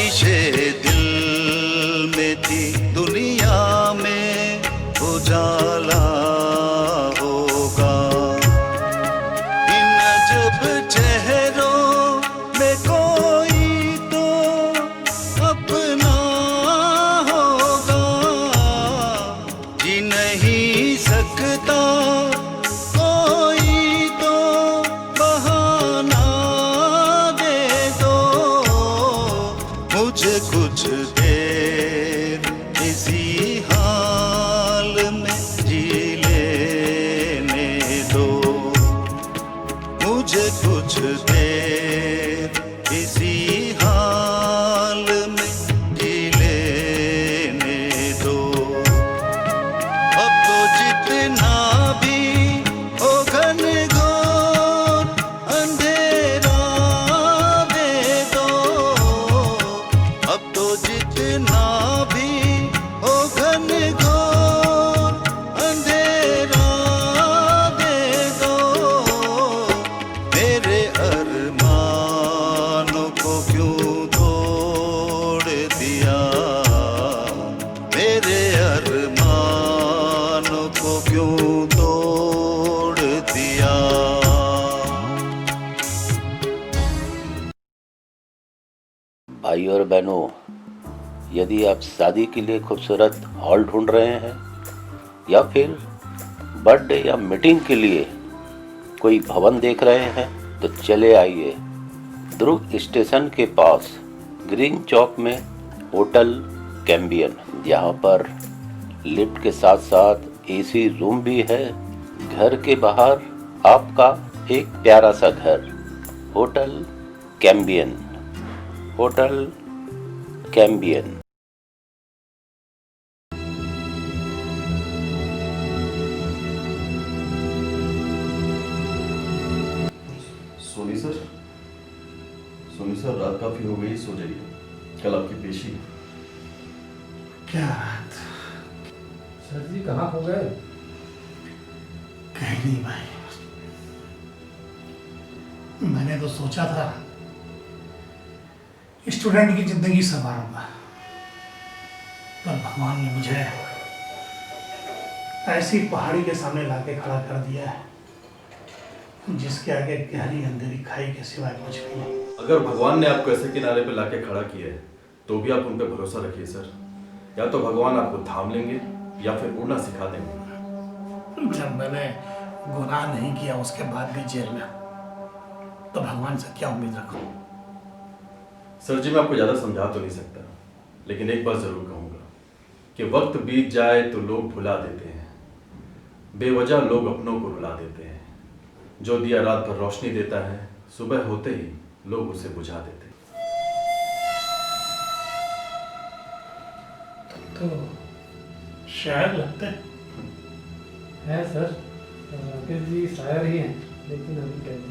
ख्वाहिशे दिल में थी, दुनिया में उजाला होगा। इन अजब चेहरों में कोई तो अपना होगा, जी नहीं सकता कोई तो बहाना दे दो, मुझे कुछ देर इसी हाल में जी लेने दो, मुझे कुछ देर इसी हाल में जी लेने दो। अब तो जितना भी हो घनघोर अंधेरा दे दो, अब तो जितना भी हो घनघोर अंधेरा दे दो, मेरे अरमानों को क्यों तोड़ दिया, मेरे अरमानों को क्यों तोड़ दिया। भाई और बहनों, यदि आप शादी के लिए खूबसूरत हॉल ढूंढ रहे हैं या फिर बर्थडे या मीटिंग के लिए कोई भवन देख रहे हैं तो चले आइए दुर्ग स्टेशन के पास ग्रीन चौक में होटल कैम्बियन, जहाँ पर लिफ्ट के साथ साथ एसी रूम भी है। घर के बाहर आपका एक प्यारा सा घर। Hotel Cambian, hotel Cambian. Soni sir, रात काफी हो गई, सो जाइए, कल आपकी पेशी है। क्या बात? सर जी कहाँ हो गए? कहीं नहीं भाई, मैंने तो सोचा था स्टूडेंट की जिंदगी संवारूंगा, पर भगवान ने मुझे ऐसी पहाड़ी के सामने लाके खड़ा कर दिया है जिसके आगे गहरी अंधेरी खाई के सिवाय कुछ भी नहीं। अगर भगवान ने आपको ऐसे किनारे पे लाके खड़ा किया है तो भी आप उन पे भरोसा रखिए सर, या तो भगवान आपको थाम लेंगे या फिर उड़ना सिखा देंगे। जब मैंने गुनाह नहीं किया उसके बाद भी जेल में, तो भगवान से क्या उम्मीद रखूं? सर जी, मैं आपको ज्यादा समझा तो नहीं सकता, लेकिन एक बात जरूर कहूंगा कि वक्त बीत जाए तो लोग भुला देते हैं, बेवजह लोग अपनों को रुला देते हैं। जो दिया रात भर रोशनी देता है, सुबह होते ही लोग उसे बुझा देते हैं। तो शायर लगते है सर, राकेश जी शायर ही हैं, लेकिन अभी कैसे?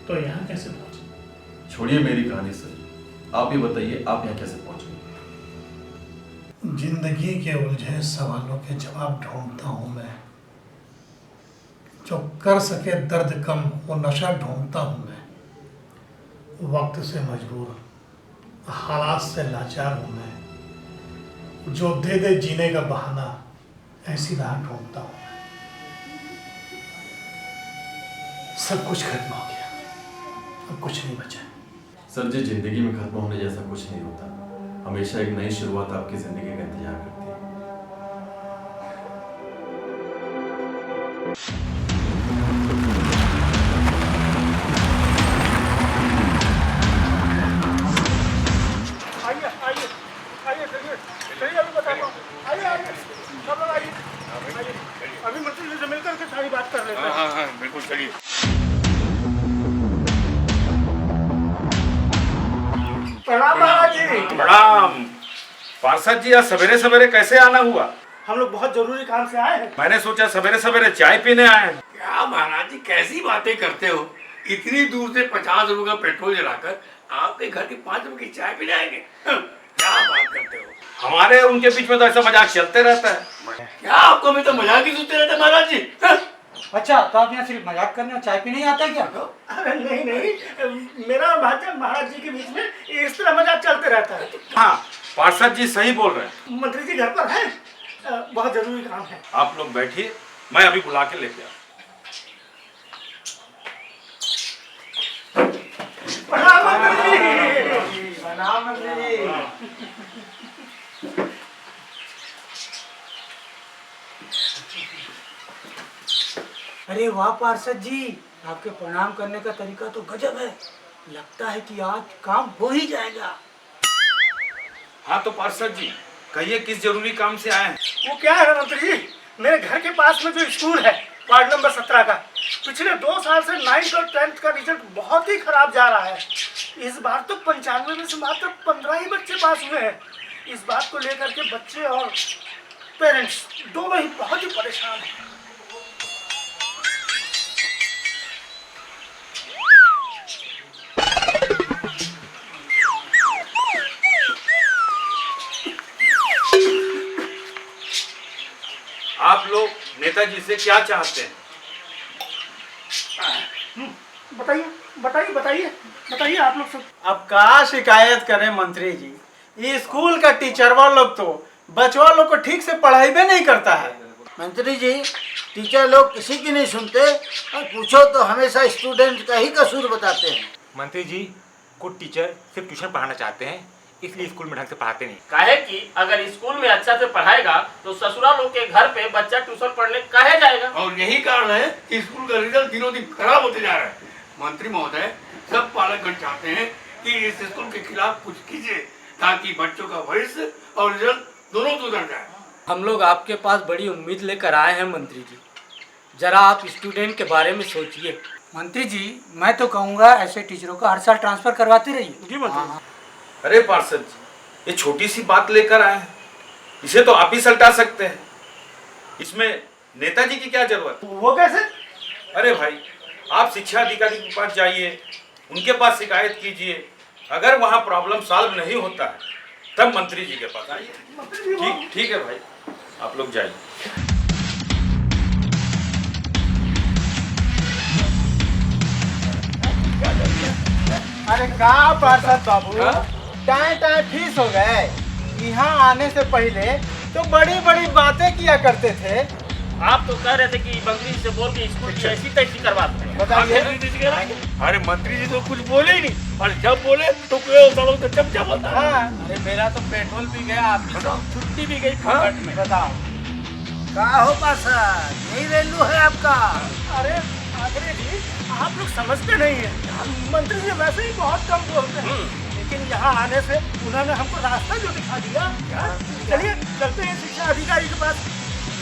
तो यहाँ कैसे पहुंचे? छोड़िए मेरी कहानी सर, आप ये बताइए आप यहाँ कैसे पहुंचे? जिंदगी के उलझे सवालों के जवाब ढूंढता हूँ मैं, जो कर सके दर्द कम वो नशा ढूंढता हूँ मैं, वक्त से मजबूर हालात से लाचार हूँ मैं, जो दे दे जीने का बहाना ऐसी राह ढूंढता हूँ मैं। सब कुछ खत्म हो गया, अब कुछ नहीं बचा। सर जी, जिंदगी में खत्म होने जैसा कुछ नहीं होता, हमेशा एक नई शुरुआत आपकी जिंदगी का इंतजार करती है। आइए आइए आइए, चलिए अभी बताता हूँ। आइए आइए, सब लोग आइए, अभी मंत्री से मिलकर के सारी बात कर लेते हैं। हाँ, बिल्कुल, चलिए। प्रणाम महाराज जी। प्रणाम। पार्षद जी, आज सवेरे सवेरे कैसे आना हुआ? हम लोग बहुत जरूरी काम से आए हैं। मैंने सोचा सवेरे सवेरे चाय पीने आए हैं। क्या महाराज जी कैसी बातें करते हो, इतनी दूर से 50 रुपए का पेट्रोल जलाकर आपके घर की 5 रुपए की चाय पी जाएंगे? क्या बात करते हो? हमारे उनके बीच में तो ऐसा मजाक चलते रहता है। क्या आपको भी तो मजाक ही सुनते रहते महाराज जी? अच्छा, तो आप यहाँ सिर्फ मजाक करने और चाय पीने ही आते हैं क्या? अरे नहीं नहीं, मेरा और भांजा महाराज जी के बीच में इस तरह मजाक चलते रहता है। हाँ, पार्षद जी सही बोल रहे हैं। मंत्री जी घर पर हैं, बहुत जरूरी काम है। आप लोग बैठिए, मैं अभी बुला के लेके आता प्रणाम मंत्री जी। प्रणाम मंत्री जी। अरे वाह पार्षद जी, आपके प्रणाम करने का तरीका तो गजब है। लगता है कि आज काम हो ही जाएगा। हाँ तो पार्षद जी कहिए, किस जरूरी काम से आए हैं? वो क्या है मंत्री जी, मेरे घर के पास में जो स्कूल है वार्ड नंबर 17 का, पिछले 2 साल से 9th और 10th का रिजल्ट बहुत ही खराब जा रहा है। इस बार तो 95 में से मात्र 15 ही बच्चे पास हुए हैं। इस बात को लेकर के बच्चे और पेरेंट्स दोनों ही बहुत ही परेशान हैं। आप लोग नेताजी से क्या चाहते हैं? बताइए बताइए बताइए बताइए आप लोग सब। अब क्या शिकायत करें मंत्री जी, ये स्कूल का टीचरवा लोग तो बचवा लोग को ठीक से पढ़ाई भी नहीं करता है। मंत्री जी, टीचर लोग किसी की नहीं सुनते और पूछो तो हमेशा स्टूडेंट का ही कसूर बताते हैं। मंत्री जी, कुछ टीचर सिर्फ ट्यूशन पढ़ाना चाहते हैं, इसलिए स्कूल में ढंग से पढ़ाते नहीं। काहे कि अगर स्कूल में अच्छा से पढ़ाएगा तो ससुराल लोग के घर पे बच्चा ट्यूशन पढ़ने काहे जाएगा। और यही कारण है कि स्कूल का रिजल्ट दिनों दिन खराब होते जा रहा है। मंत्री महोदय, सब पालकगण चाहते हैं कि इस स्कूल के खिलाफ कुछ कीजिए ताकि बच्चों का भविष्य और रिजल्ट दोनों सुधर जाए। हम लोग आपके पास बड़ी उम्मीद लेकर आए हैं मंत्री जी, जरा आप स्टूडेंट के बारे में सोचिए। मंत्री जी, मैं तो कहूँगा ऐसे टीचरों का हर साल ट्रांसफर करवाते रहिए। जी मंत्री। अरे पार्षद जी, ये छोटी सी बात लेकर आए हैं, इसे तो आप ही सलटा सकते हैं। इसमें नेताजी की क्या जरूरत? वो कैसे? अरे भाई, आप शिक्षा अधिकारी के पास जाइए, उनके पास शिकायत कीजिए। अगर वहाँ प्रॉब्लम सॉल्व नहीं होता है तब मंत्री जी के पास आइए। ठीक है भाई, आप लोग जाइए। अरे कहा पार्षद बाबू, टाइम टाइम फीस हो गए। यहाँ आने से पहले तो बड़ी बड़ी बातें किया करते थे। आप तो कह रहे थे कि मंत्री जी से बोल के स्कूल की ऐसी तैसी करवाते हैं। बताइए। अरे मंत्री जी तो कुछ बोले ही नहीं, और जब बोले तो जब होता है। हाँ, अरे मेरा तो पेट्रोल भी गया, आपकी तो छुट्टी भी गई फोकट में। बताओ। कहा हो पार्षद, यही वैल्यू है आपका। अरे आदरणीय जी, आप लोग समझते नहीं है, मंत्री जी वैसे ही बहुत कम बोलते हैं, लेकिन यहाँ आने से उन्होंने हमको रास्ता जो दिखा दिया। चलिए चलते हैं शिक्षा अधिकारी के पास,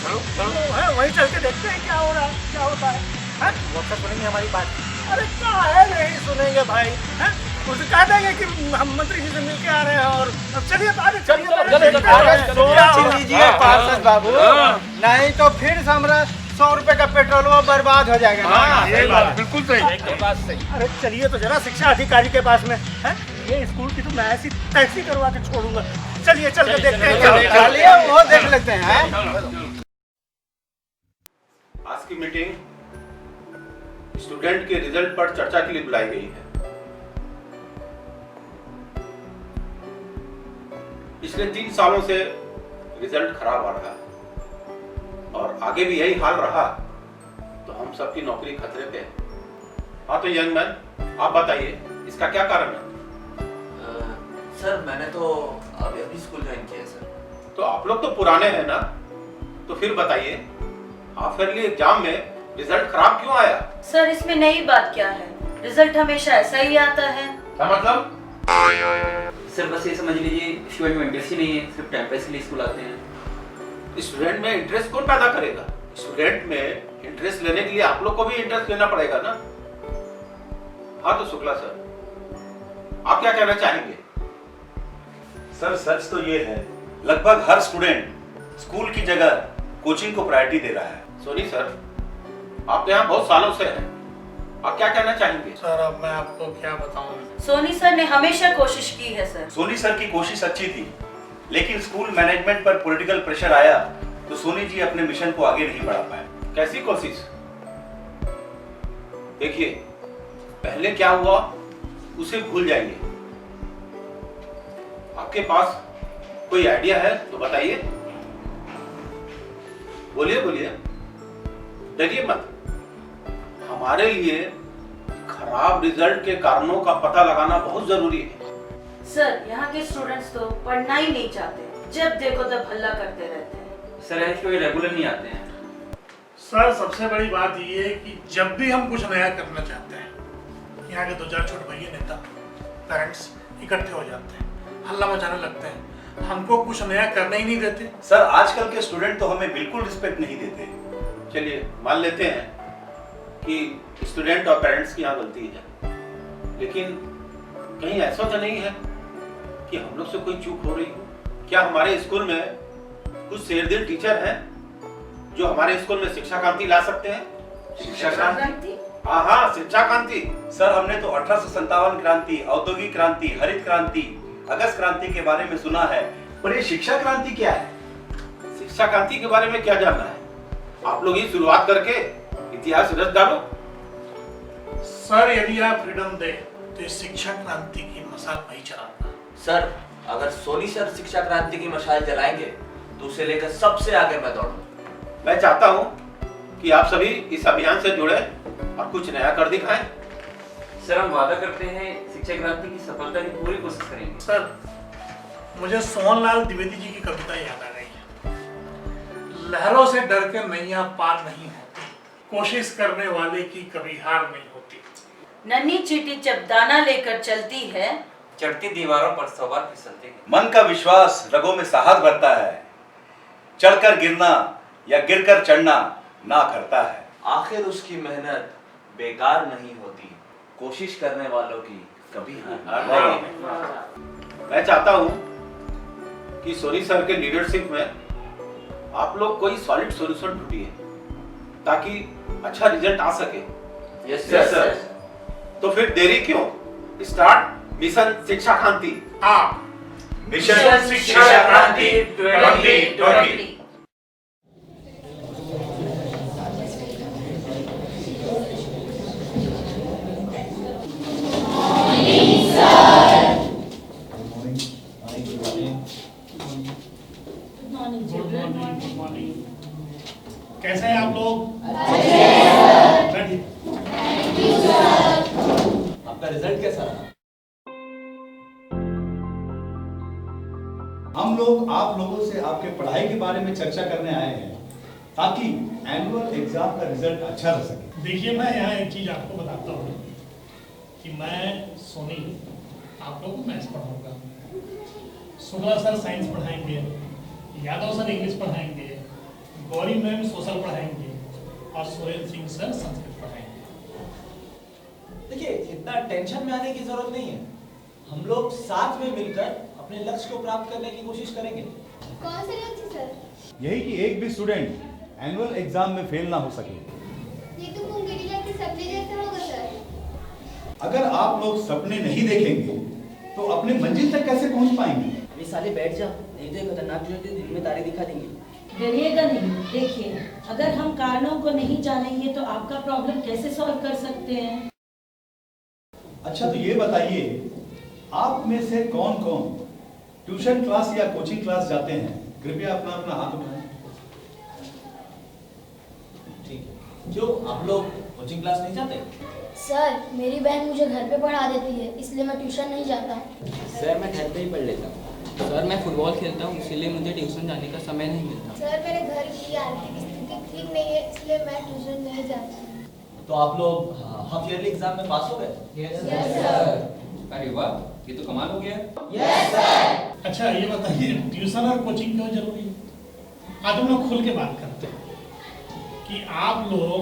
है वहीं चल के देखते हैं क्या हो रहा है, क्या होता है। वो सब सुनेंगे हमारी बात। अरे क्या है, नहीं सुनेंगे भाई, हैं? उसे कह देंगे कि हम मंत्री जी से मिल के आ रहे हैं। और अब चलिए आगे चलिए। सोच लीजिए पार्षद बाबू, नहीं तो फिर हमारा 100 रुपए का पेट्रोल वो बर्बाद हो जाएगा ना। ये बात बिल्कुल सही। एकदम बात सही। अरे चलिए तो जरा शिक्षा अधिकारी के पास में है, ये स्कूल की तो मैं ऐसी टैक्सी करवा के छोड़ूंगा। चलिए चल के देखते हैं। चलिए वो देख लेते हैं। आज की मीटिंग स्टूडेंट के रिजल्ट पर चर्चा के लिए बुलाई गई है। पिछले 3 सालों से रिजल्ट खराब आ रहा है और आगे भी यही हाल रहा तो हम सबकी नौकरी खतरे पे है। हाँ तो यंग मैन, आप बताइए इसका क्या कारण है? सर मैंने तो अभी स्कूल ज्वाइन किया है सर। तो आप लोग तो पुराने हैं ना, तो फिर बताइए हाफ ईयरली एग्जाम में रिजल्ट खराब क्यों आया? सर इसमें नई बात क्या है, रिजल्ट हमेशा ऐसा ही आता है। क्या मतलब? सर बस ये समझ लीजिए, स्टूडेंट में इंटरेस्ट ही नहीं है, सिर्फ टाइम पास के लिए स्कूल आते हैं। स्टूडेंट में इंटरेस्ट कौन पैदा करेगा? स्टूडेंट में इंटरेस्ट लेने के लिए आप लोग को भी इंटरेस्ट लेना पड़ेगा ना। हाँ तो शुक्ला सर, आप क्या कहना चाहेंगे? सर सच तो ये है, लगभग हर स्टूडेंट स्कूल की जगह कोचिंग को प्रायोरिटी दे रहा है। सोनी सर, आप तो यहाँ बहुत सालों से हैं, आप क्या कहना चाहेंगे? सर अब मैं आपको क्या बताऊं। सोनी सर ने हमेशा कोशिश की है सर। सोनी सर की कोशिश अच्छी थी, लेकिन स्कूल मैनेजमेंट पर पॉलिटिकल प्रेशर आया तो सोनी जी अपने मिशन को आगे नहीं बढ़ा पाए। कैसी कोशिश? देखिए, पहले क्या हुआ उसे भूल जाइए। आपके पास कोई आइडिया है तो बताइए। बोलिए बोलिए, डरिए मत। हमारे लिए खराब रिजल्ट के कारणों का पता लगाना बहुत जरूरी है। सर, यहाँ के स्टूडेंट्स तो पढ़ना ही नहीं चाहते, जब देखो तब हल्ला करते रहते हैं। सर ऐसे कोई रेगुलर नहीं आते हैं। सर, सबसे बड़ी बात ये है कि जब भी हम कुछ नया करना चाहते हैं, यहाँ के 2-4 छोटे भैया नेता पेरेंट्स इकट्ठे हो जाते हैं, हल्ला मचाने लगते हैं, हमको कुछ नया करने ही नहीं देते। सर आजकल के स्टूडेंट तो हमें बिल्कुल रिस्पेक्ट नहीं देते। चलिए मान लेते हैं कि स्टूडेंट और पेरेंट्स की यहाँ गलती है, लेकिन कहीं ऐसा तो नहीं है कि हम लोग से कोई चूक हो रही हो? क्या हमारे स्कूल में कुछ शेरदिल टीचर हैं जो हमारे स्कूल में शिक्षा क्रांति ला सकते हैं? शिक्षा क्रांति? हाँ, शिक्षा क्रांति। सर हमने तो 1857 क्रांति, औद्योगिक क्रांति, हरित क्रांति, अगस्त क्रांति के बारे में सुना है, पर ये शिक्षा क्रांति क्या है? शिक्षा क्रांति के बारे में क्या जानना है? आप लोग ही शुरुआत करके इतिहास रच डालो। सर, यदि आप फ्रीडम दे तो इस शिक्षा क्रांति की मशाल नहीं चलाना। सर, अगर सोनी सर शिक्षा क्रांति की मशाल जलाएंगे तो उसे लेकर सबसे आगे मैं दौड़ूंगा। मैं चाहता हूं कि आप सभी इस अभियान से जुड़े और कुछ नया कर दिखाएं। सर हम वादा करते हैं शिक्षा क्रांति की सफलता की पूरी कोशिश करेंगे। सर, मुझे सोहनलाल द्विवेदी जी की कविता याद आ रही है। लहरों से डर के नैया पार नहीं होती, कोशिश करने वाले की कभी हार नहीं होती। नन्ही चींटी जब दाना लेकर चलती है, चढ़ती दीवारों पर सवार फिसलते हैं। मन का विश्वास रगों में साहस भरता है, चढ़कर गिरना या गिरकर चढ़ना ना करता है। आखिर उसकी मेहनत बेकार नहीं होती, कोशिश करने वालों की कभी हार नहीं। मैं चाहता हूं कि सोनी सर के लीडरशिप में आप लोग कोई सॉलिड सॉल्यूशन ढूंढिए ताकि अच्छा रिजल्ट आ सके। Yes sir. तो फिर देरी क्यों? स्टार्ट मिशन शिक्षा क्रांति। मिशन शिक्षा क्रांति 2020। कैसे हैं आप लोग? आपका रिजल्ट कैसा रहा? हम लोग आप लोगों से आपके पढ़ाई के बारे में चर्चा करने आए हैं ताकि एनुअल एग्जाम का रिजल्ट अच्छा रह सके। देखिए, मैं यहाँ एक चीज आपको बताता हूँ कि मैं सोनी आप लोगों को मैथ्स पढ़ाऊंगा, शुक्ला सर साइंस पढ़ाएंगे, यादव सर इंग्लिश पढ़ाएंगे, गौरी मैम सोशल पढ़ाएंगे और सुरेंद्र सिंह सर संस्कृत पढ़ाएंगे। देखिए, इतना टेंशन में आने की जरूरत नहीं है। हम लोग साथ में मिलकर अपने लक्ष्य को प्राप्त करने की कोशिश करेंगे। कौन से लक्ष्य सर? यही कि एक भी स्टूडेंट एनुअल एग्जाम में फेल ना हो सके। ये तो कुंगेरीला के सपने जैसा होगा सर। अगर आप लोग सपने नहीं देखेंगे तो अपने मंजिल तक कैसे पहुंच पाएंगे? अभी साले बैठ जा, नहीं तो खतरनाक जो दिन में तारे दिखा देंगे। डरिएगा नहीं। देखिए, अगर हम कारणों को नहीं जानेंगे तो आपका प्रॉब्लम कैसे सॉल्व कर सकते हैं? अच्छा, तो ये बताइए, आप में से कौन कौन ट्यूशन क्लास या कोचिंग क्लास जाते हैं? कृपया अपना अपना हाथ उठाएं। ठीक है। क्यों आप लोग कोचिंग क्लास नहीं जाते? सर, मेरी बहन मुझे घर पे पढ़ा देती है, इसलिए मैं ट्यूशन नहीं जाता। सर, मैं घर पे ही पढ़ लेता हूँ। सर, मैं फुटबॉल खेलता हूँ, इसीलिए मुझे ट्यूशन जाने का समय नहीं मिलता। सर, मेरे घर की आर्थिक स्थिति ठीक नहीं है, इसलिए मैं ट्यूशन नहीं जाता। तो आप लोग हाफ ईयरली एग्जाम में पास हो गए? Yes sir. अरे वाह, ये तो कमाल हो गया। Yes sir. अच्छा, ये बताइए, ट्यूशन और कोचिंग क्यों जरूरी है? आज हम लोग खुल के बात करते हैं कि आप लोग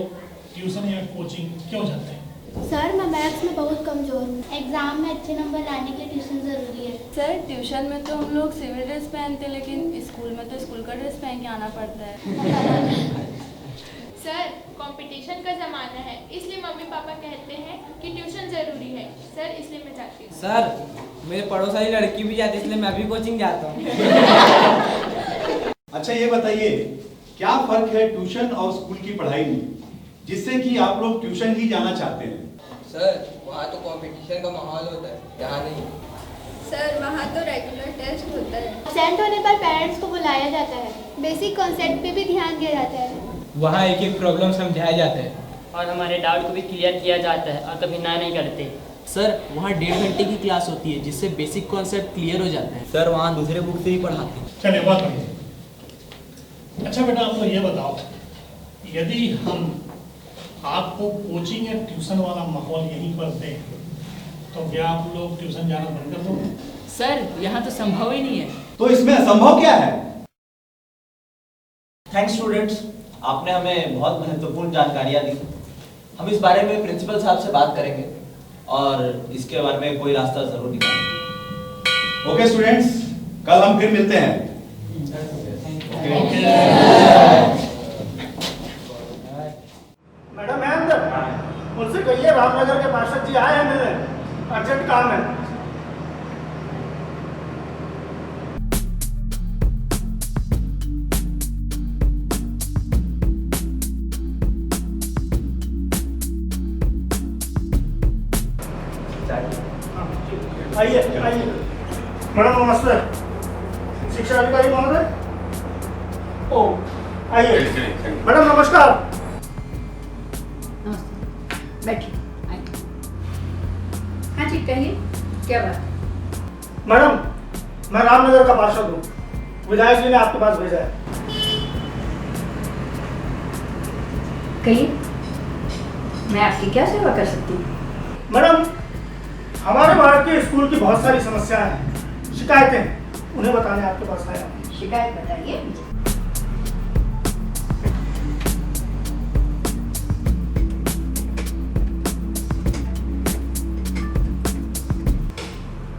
ट्यूशन या कोचिंग क्यों जाते हैं? सर, मैं मैथ्स में बहुत कमजोर हूँ, एग्जाम में अच्छे नंबर लाने के लिए ट्यूशन जरूरी है। सर, ट्यूशन में तो हम लोग सिविल ड्रेस पहनते, लेकिन स्कूल में तो स्कूल का ड्रेस पहन के आना पड़ता है। सर, कंपटीशन का जमाना है, इसलिए मम्मी पापा कहते हैं कि ट्यूशन जरूरी है। सर, इसलिए मैं जाती हूँ। सर, मेरे पड़ोस वाली लड़की भी जाती है, इसलिए मैं भी कोचिंग जाता हूँ। अच्छा, ये बताइए, क्या फर्क है ट्यूशन और स्कूल की पढ़ाई में? जिससे कि आप लोग ट्यूशन ही जाना चाहते हैं। सर वहाँ तो कंपटीशन का माहौल होता है, यहाँ नहीं। सर वहाँ तो रेगुलर टेस्ट होता है। एब्सेंट होने पर पेरेंट्स को बुलाया जाता है, बेसिक कॉन्सेप्ट पे भी ध्यान दिया जाता है। वहाँ एक एक प्रॉब्लम समझाया जाता है और हमारे डाउट को भी क्लियर किया जाता है और कभी ना नहीं करते। सर वहाँ 1.5 घंटे की क्लास होती है जिससे बेसिक कॉन्सेप्ट क्लियर हो जाता है। सर वहाँ दूसरे बुक से ही पढ़ाते हैं। चलिए बात करिए। अच्छा बेटा आप तो ये बताओ, यदि हम आपको कोचिंग या ट्यूशन वाला माहौल यहीं पर दें तो क्या आप लोग ट्यूशन जाना बंद कर दोगे? सर यहाँ तो संभव ही नहीं है। तो इसमें असंभव क्या है? थैंक्स स्टूडेंट्स, आपने हमें बहुत महत्वपूर्ण जानकारियाँ दी। हम इस बारे में प्रिंसिपल साहब से बात करेंगे और इसके बारे में कोई रास्ता जरूर निकालेंगे। ओके स्टूडेंट्स, कल हम फिर मिलते हैं। मैडम है अंदर, उनसे कहिए रामनगर के पार्षद जी आए हैं मिलने, अर्जेंट काम है। आइए आइए। मैडम नमस्ते। शिक्षा अधिकारी महोदय। ओ आइए। मैडम नमस्कार। बैठिए। हाँ जी कहिए, क्या बात? मैडम मैं रामनगर का पार्षद हूँ, विधायक जी ने आपके पास भेजा है। कहिए, मैं आपकी क्या सेवा कर सकती हूँ? मैडम हमारे वार्ड के स्कूल की बहुत सारी समस्याएं हैं, शिकायतें, उन्हें बताने आपके पास आया हूँ। शिकायत बताइए।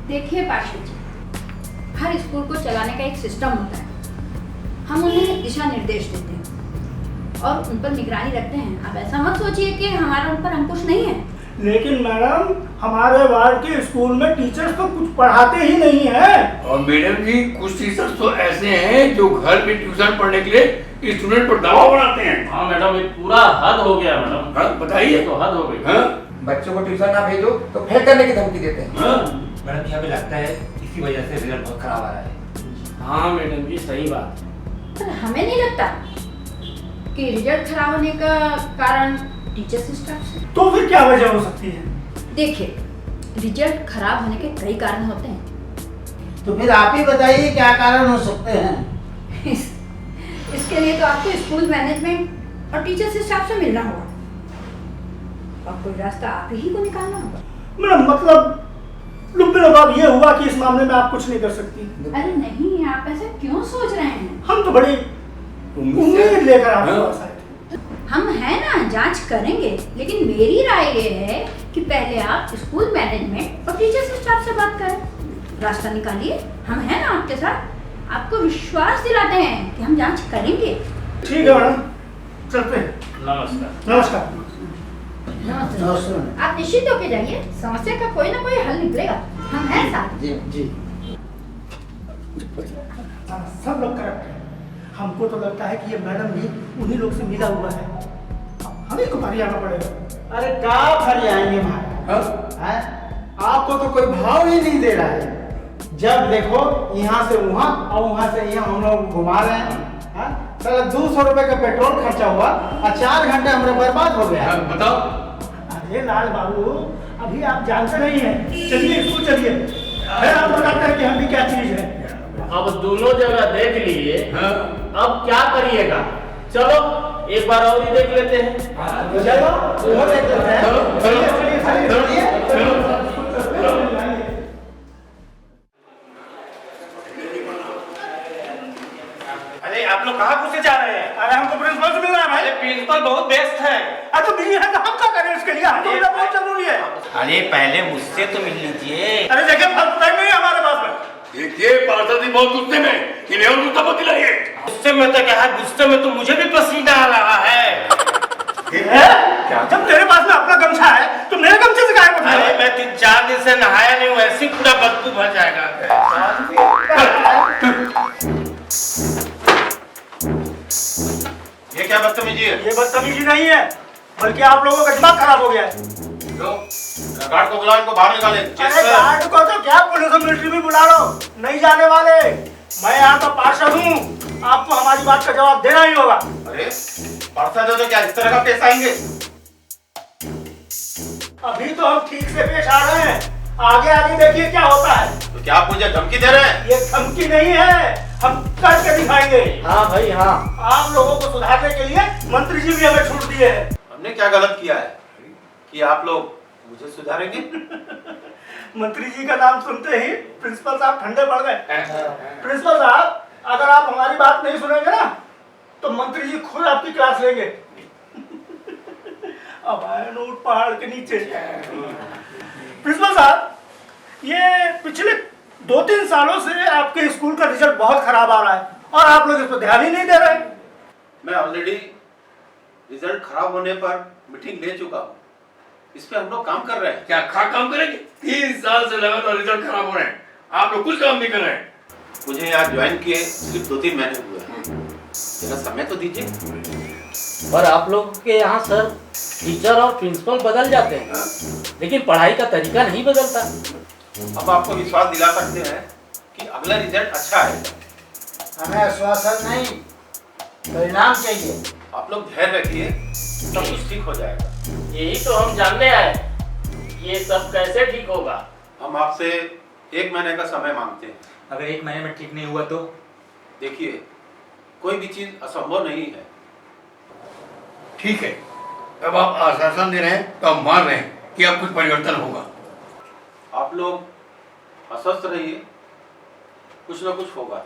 देखिए पार्षद जी, हर स्कूल को चलाने का एक सिस्टम होता है। हम उन्हें दिशा निर्देश देते हैं और उन पर निगरानी रखते हैं। आप ऐसा मत सोचिए कि हमारा उन पर अंकुश नहीं है। लेकिन मैडम हमारे वार्ड के स्कूल में टीचर्स तो कुछ पढ़ाते ही नहीं है। और मैडम जी कुछ टीचर्स तो ऐसे हैं जो घर में ट्यूशन पढ़ने के लिए स्टूडेंट पर दबाव बनाते हैं। हाँ मैडम, ये पूरा हद हो गया मैडम। हाँ बताइए। तो हद हो गई। हाँ? बच्चों को ट्यूशन ना भेजो तो फेल करने की धमकी देते हैं। हाँ? मैडम यहाँ पे लगता है इसी वजह से रिजल्ट बहुत खराब आ रहा है। हाँ मैडम जी सही बात। पर हमें नहीं लगता कि रिजल्ट खराब होने का कारण टीचर्स स्टाफ से। तो फिर क्या वजह हो सकती है? देखिए, रिजल्ट खराब होने के कई कारण होते हैं। तो फिर आप ही बताइए क्या कारण हो सकते हैं? इसके लिए तो आपको स्कूल मैनेजमेंट और टीचर्स स्टाफ से मिलना होगा और कोई रास्ता आप ही को निकालना होगा। मैडम मतलब लुब्बे ये हुआ कि इस मामले में आप कुछ नहीं कर सकती। अरे नहीं, आप ऐसा क्यों सोच रहे हैं? हम तो बड़ी उम्मीद लेकर आपके पास आए थे। हम है ना, जांच करेंगे, लेकिन मेरी राय ये है कि पहले आप स्कूल मैनेजमेंट और टीचर्स स्टाफ से बात करें, रास्ता निकालिए। हम है ना आपके साथ, आपको विश्वास दिलाते हैं कि हम जांच करेंगे। ठीक है मैडम, चलते हैं। नमस्कार। नमस्कार। नमस्कार। आप निश्चित होके जाइए, समस्या का कोई ना कोई हल निकलेगा। हम हैं साथ। जी जी। सब लोग करेक्ट हैं। हमको तो लगता है कि ये मैडम भी उन्हीं लोग से मिला हुआ है। हमें को फरियाना पड़ेगा। अरे क्या फरियाएंगे भाई? आपको तो कोई भाव ही नहीं दे रहा है। जब देखो यहाँ से वहाँ और वहाँ से यहाँ हम लोग घुमा रहे हैं। चलो 200 रुपए का पेट्रोल खर्चा हुआ और 4 घंटे हमारे बर्बाद हो गया। बताओ। अरे लाल बाबू, अभी आप जानते नहीं हैं। चलिए स्कूल चलिए, फिर आप बताते हैं कि हम भी क्या चीज है। अब दोनों जगह देख लिए। हाँ? अब क्या करिएगा? चलो एक बार और ही देख लेते हैं। चलो वो देख लेते हैं। अरे आप लोग कहाँ घुसे जा रहे हैं? अरे हमको प्रिंसिपल से मिलना है भाई। अरे प्रिंसिपल बहुत बेस्ट है। अरे तो मिली है तो हम क्या करें इसके लिए? हमको मिलना बहुत जरूरी है। अरे पहले मुझसे तो मिल लीजिए। अरे देखिए फालतू टाइम नहीं है हमारे पास में। देखिए पार्षद जी बहुत गुस्से में, इन्हें और गुस्सा मत दिलाइए। गुस्से में तो क्या है, गुस्से में तो मुझे भी पसीना आ रहा है। क्या? जब तेरे पास में अपना गमछा है तो मेरे गमछे से काहे उठा? अरे मैं 3-4 दिन से नहाया नहीं हूँ, ऐसे ही पूरा बदबू भर जाएगा। ये क्या बदतमीजी है? ये बदतमीजी नहीं है, बल्कि आप लोगों का दिमाग खराब हो गया है। गार्ड को बुलाओ, इनको बाहर निकालें। अरे गार्ड को तो क्या, पुलिस और मिलिट्री भी बुला लो, नहीं जाने वाले। मैं यहाँ का पार्षद हूँ, आपको हमारी बात का जवाब देना ही होगा। अरे पार्षद हो तो क्या इस तरह का पेश आएंगे? अभी तो हम ठीक से पेश आ रहे हैं, आगे आगे देखिए क्या होता है। तो क्या आप मुझे धमकी दे रहे हैं? ये धमकी नहीं है, हम करके दिखाएंगे। हाँ भाई हाँ। आप लोगों को सुधारने के लिए मंत्री जी भी हमें छूट दिए हैं। हमने क्या गलत किया है कि आप लोग मुझे सुधारेंगे? मंत्री जी का नाम सुनते ही प्रिंसिपल साहब ठंडे पड़ गए। प्रिंसिपल साहब, अगर आप हमारी बात नहीं सुनेंगे ना तो मंत्री जी खुद आपकी क्लास लेंगे। अब आए नोट पहाड़ के नीचे। प्रिंसिपल साहब, ये पिछले 2-3 सालों से आपके स्कूल का रिजल्ट बहुत खराब आ रहा है और आप लोग इस पर ध्यान ही नहीं दे रहे। मैं ऑलरेडी रिजल्ट खराब होने पर मीटिंग ले चुका हूँ, इस पे हम लोग काम कर रहे हैं। क्या काम करेंगे? 3 साल से लगातार रिजल्ट खराब हो रहे हैं, आप लोग कुछ काम नहीं कर रहे हैं। मुझे यहाँ ज्वाइन किए सिर्फ 2-3 महीने हुए हैं, जरा समय तो दीजिए। पर आप लोग के यहाँ सर टीचर और प्रिंसिपल बदल जाते हैं, लेकिन पढ़ाई का तरीका नहीं बदलता। अब आपको विश्वास दिला सकते हैं कि अगला रिजल्ट अच्छा है। हमें आश्वासन नहीं, परिणाम चाहिए। आप लोग धैर्य रखिए, सब कुछ ठीक हो जाएगा। यही तो हम जानने आए, ये सब कैसे ठीक होगा? हम आपसे 1 महीने का समय मांगते हैं। अगर 1 महीने में ठीक नहीं हुआ तो? देखिए, कोई भी चीज असंभव नहीं है। ठीक है, अब आप आश्वासन दे रहे हैं तो हम मान रहे हैं कि अब कुछ परिवर्तन होगा। आप लोग आश्वस्त रहिए, कुछ ना कुछ होगा।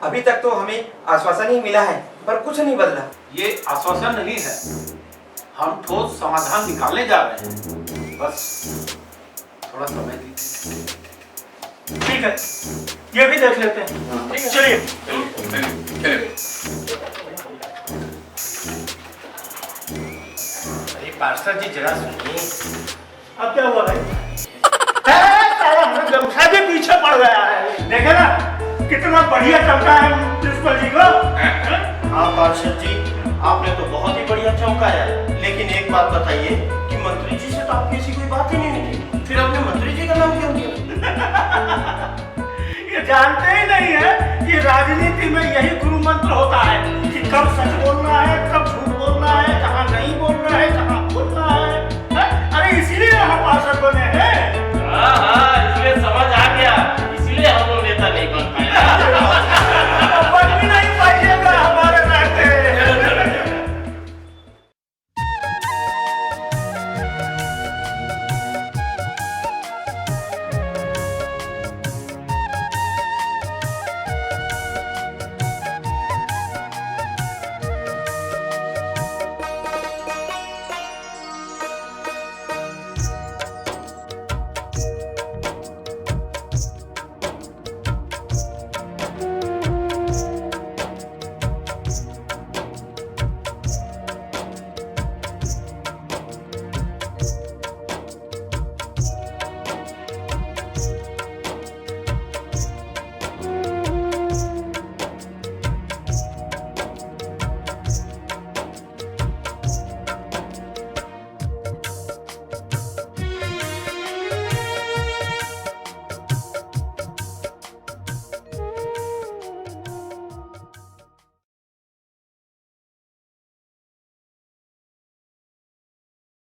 अभी तक तो हमें आश्वासन ही मिला है, पर कुछ नहीं बदला। ये आश्वासन नहीं है, हम ठोस समाधान निकालने जा रहे हैं, बस थोड़ा समय दीजिए। ठीक है, ये भी देख लेते हैं। ठीक है, चलिए। अरे पार्षद जी जरा सुनिए। अब क्या हुआ भाई? व्यवसाय भी पीछे पड़ गया है, देखे ना कितना बढ़िया चमका है प्रिंसिपल जी को। हाँ पार्षद जी, आपने तो बहुत ही बढ़िया चौंकाया है, लेकिन एक बात बताइए कि मंत्री जी से तो आपकी ऐसी कोई बात ही नहीं थी, फिर आपने मंत्री जी का नाम क्यों दिया? ये जानते ही नहीं है कि राजनीति में यही गुरु मंत्र होता है कि कब सच बोलना है, कब झूठ बोलना है, कहाँ नहीं बोलना है, कहाँ बोलना है? अरे इसीलिए हम पार्षद बने हैं। हाँ, इसलिए समझ आ गया, इसलिए हम लोग नेता नहीं बन पाए।